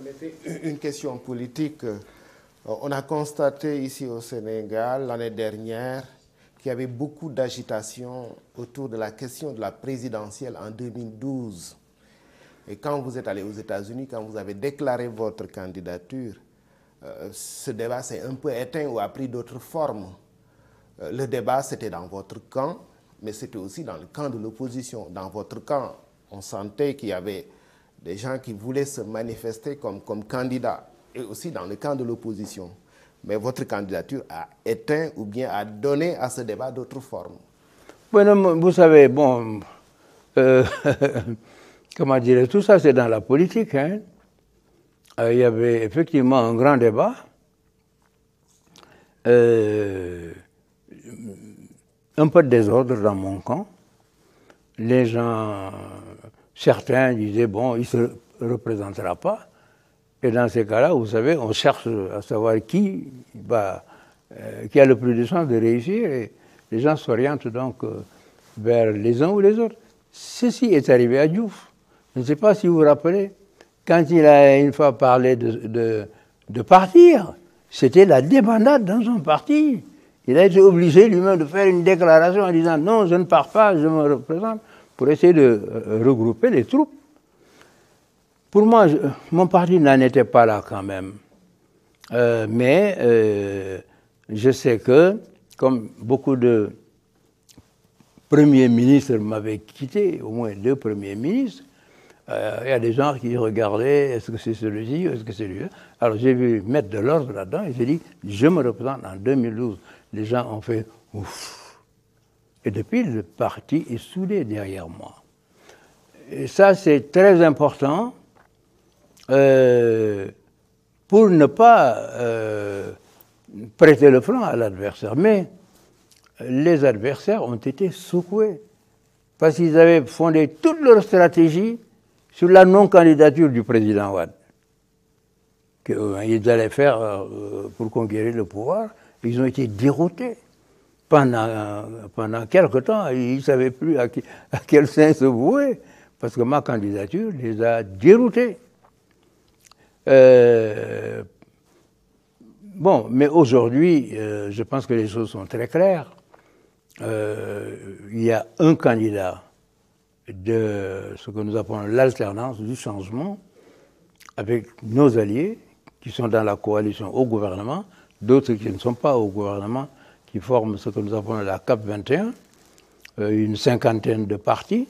permettez une question politique. On a constaté ici au Sénégal l'année dernière qu'il y avait beaucoup d'agitation autour de la question de la présidentielle en 2012. Et quand vous êtes allé aux États-Unis, quand vous avez déclaré votre candidature, ce débat s'est un peu éteint ou a pris d'autres formes. Le débat, c'était dans votre camp, mais c'était aussi dans le camp de l'opposition. Dans votre camp, on sentait qu'il y avait des gens qui voulaient se manifester comme candidats, et aussi dans le camp de l'opposition. Mais votre candidature a éteint ou bien a donné à ce débat d'autres formes. Bueno, vous savez, bon, comment dire, tout ça c'est dans la politique. Hein. Il y avait effectivement un grand débat. Un peu de désordre dans mon camp. Les gens, certains disaient, bon, il ne se représentera pas. Et dans ces cas-là, vous savez, on cherche à savoir qui a le plus de chances de réussir. Et les gens s'orientent donc vers les uns ou les autres. Ceci est arrivé à Diouf. Je ne sais pas si vous vous rappelez, quand il a une fois parlé de partir, c'était la débandade dans son parti. Il a été obligé lui-même de faire une déclaration en disant « Non, je ne pars pas, je me représente » pour essayer de regrouper les troupes. Pour moi, mon parti n'en était pas là quand même. Mais je sais que, comme beaucoup de premiers ministres m'avaient quitté, au moins 2 premiers ministres, il y a des gens qui regardaient, est-ce que c'est celui-ci ou est-ce que c'est lui? Alors j'ai vu mettre de l'ordre là-dedans et j'ai dit, je me représente en 2012. Les gens ont fait ouf. Et depuis, le parti est soudé derrière moi. Et ça, c'est très important pour ne pas prêter le flanc à l'adversaire. Mais les adversaires ont été secoués parce qu'ils avaient fondé toute leur stratégie sur la non-candidature du président Wade, qu'ils allaient faire pour conquérir le pouvoir. Ils ont été déroutés. Pendant quelque temps, ils ne savaient plus à quel sein se vouer, parce que ma candidature les a déroutés. Bon, mais aujourd'hui, je pense que les choses sont très claires. Il y a un candidat de ce que nous appelons l'alternance du changement, avec nos alliés qui sont dans la coalition au gouvernement, d'autres qui ne sont pas au gouvernement, qui forment ce que nous appelons la CAP 21, une 50aine de partis,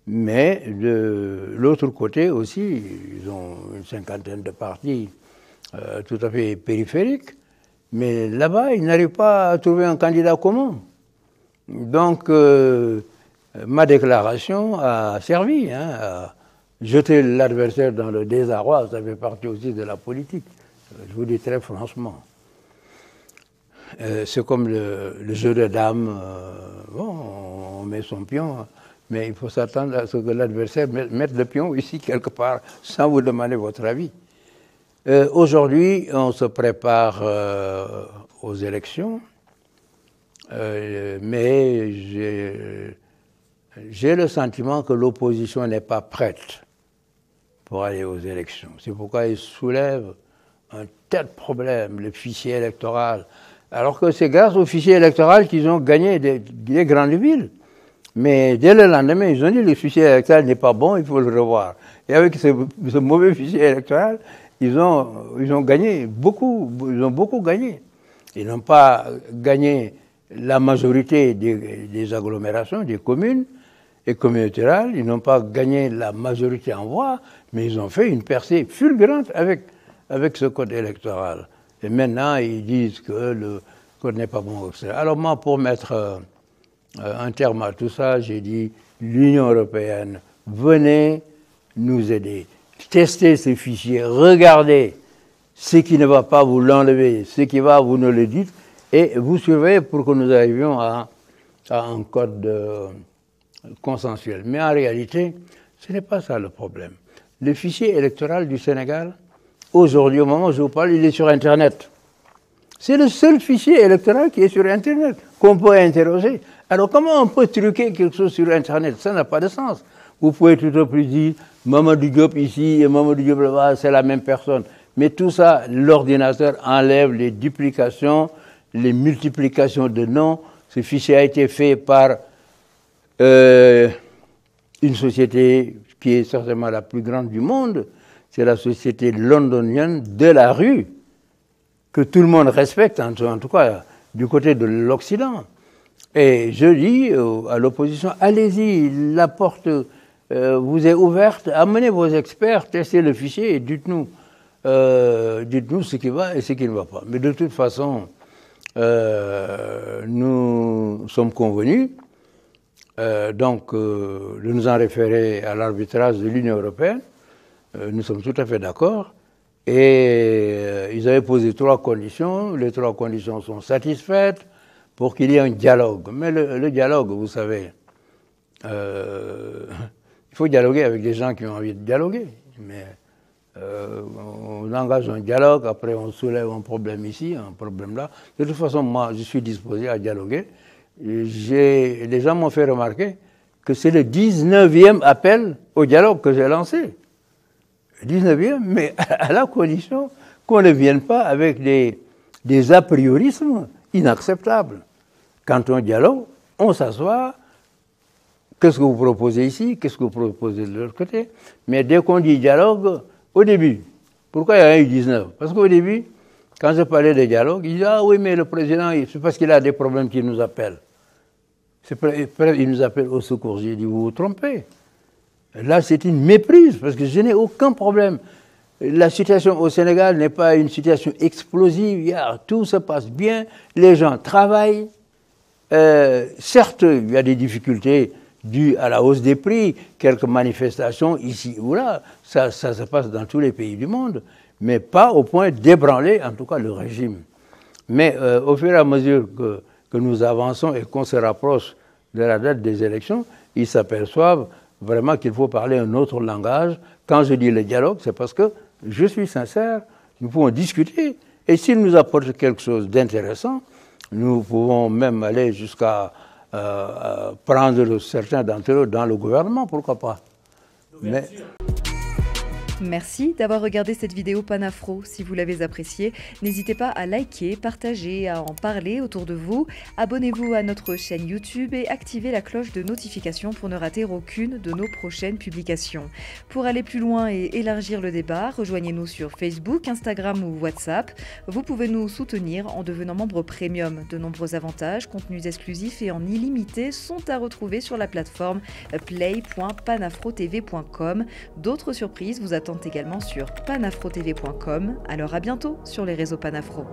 mais de l'autre côté aussi, ils ont une 50aine de partis tout à fait périphériques, mais là-bas, ils n'arrivent pas à trouver un candidat commun. Donc, ma déclaration a servi à jeter l'adversaire dans le désarroi, ça fait partie aussi de la politique, je vous dis très franchement. C'est comme le jeu de dames, bon, on met son pion, mais il faut s'attendre à ce que l'adversaire mette le pion ici quelque part, sans vous demander votre avis. Aujourd'hui, on se prépare aux élections, mais j'ai le sentiment que l'opposition n'est pas prête pour aller aux élections. C'est pourquoi il soulève un tel problème, le fichier électoral. Alors que c'est grâce au fichier électoral qu'ils ont gagné des grandes villes. Mais dès le lendemain, ils ont dit que le fichier électoral n'est pas bon, il faut le revoir. Et avec ce mauvais fichier électoral, ils ont gagné beaucoup, ils ont beaucoup gagné. Ils n'ont pas gagné la majorité des agglomérations, des communes et communautés rurales, ils n'ont pas gagné la majorité en voix, mais ils ont fait une percée fulgurante avec ce code électoral. Et maintenant, ils disent que le code n'est pas bon, etc. Alors moi, pour mettre un terme à tout ça, j'ai dit, l'Union européenne, venez nous aider. Testez ces fichiers, regardez ce qui ne va pas, vous l'enlevez, ce qui va, vous nous le dites, et vous surveillez pour que nous arrivions à un code consensuel. Mais en réalité, ce n'est pas ça le problème. Le fichier électoral du Sénégal, aujourd'hui, au moment où je vous parle, il est sur Internet. C'est le seul fichier électoral qui est sur Internet, qu'on peut interroger. Alors comment on peut truquer quelque chose sur Internet? Ça n'a pas de sens. Vous pouvez tout au plus dire Mamadou Diop ici et Mamadou Diop là-bas, c'est la même personne. Mais tout ça, l'ordinateur enlève les duplications, les multiplications de noms. Ce fichier a été fait par une société qui est certainement la plus grande du monde. C'est la société londonienne de la rue, que tout le monde respecte, en tout cas du côté de l'Occident. Et je dis à l'opposition, allez-y, la porte vous est ouverte, amenez vos experts, testez le fichier et dites-nous ce qui va et ce qui ne va pas. Mais de toute façon, nous sommes convenus de nous en référer à l'arbitrage de l'Union européenne. Nous sommes tout à fait d'accord. Et ils avaient posé 3 conditions. Les 3 conditions sont satisfaites pour qu'il y ait un dialogue. Mais le dialogue, vous savez, il faut dialoguer avec des gens qui ont envie de dialoguer. Mais on engage un dialogue, après on soulève un problème ici, un problème là. De toute façon, moi, je suis disposé à dialoguer. Les gens m'ont fait remarquer que c'est le 19e appel au dialogue que j'ai lancé. 19e, mais à la condition qu'on ne vienne pas avec des a priorismes inacceptables. Quand on dialogue, on s'assoit, qu'est-ce que vous proposez ici, qu'est-ce que vous proposez de l'autre côté. Mais dès qu'on dit dialogue, au début, pourquoi il y a eu 19? Parce qu'au début, quand je parlais de dialogue, il dit « Ah oui, mais le président, c'est parce qu'il a des problèmes qu'il nous appelle. Il nous appelle au secours. » J'ai dit « Vous vous trompez. Là, c'est une méprise, parce que je n'ai aucun problème. La situation au Sénégal n'est pas une situation explosive. Tout se passe bien, les gens travaillent. Certes, il y a des difficultés dues à la hausse des prix, quelques manifestations ici ou là. Ça se passe dans tous les pays du monde, mais pas au point d'ébranler, en tout cas, le régime. Mais au fur et à mesure que nous avançons et qu'on se rapproche de la date des élections, ils s'aperçoivent vraiment qu'il faut parler un autre langage. Quand je dis le dialogue, c'est parce que je suis sincère, nous pouvons discuter, et s'il nous apporte quelque chose d'intéressant, nous pouvons même aller jusqu'à prendre certains d'entre eux dans le gouvernement, pourquoi pas. Mais... Merci d'avoir regardé cette vidéo Panafro. Si vous l'avez appréciée, n'hésitez pas à liker, partager, à en parler autour de vous. Abonnez-vous à notre chaîne YouTube et activez la cloche de notification pour ne rater aucune de nos prochaines publications. Pour aller plus loin et élargir le débat, rejoignez-nous sur Facebook, Instagram ou WhatsApp. Vous pouvez nous soutenir en devenant membre premium. De nombreux avantages, contenus exclusifs et en illimité sont à retrouver sur la plateforme play.panafrotv.com. D'autres surprises vous attendent également sur panafrotv.com. Alors à bientôt sur les réseaux Panafro.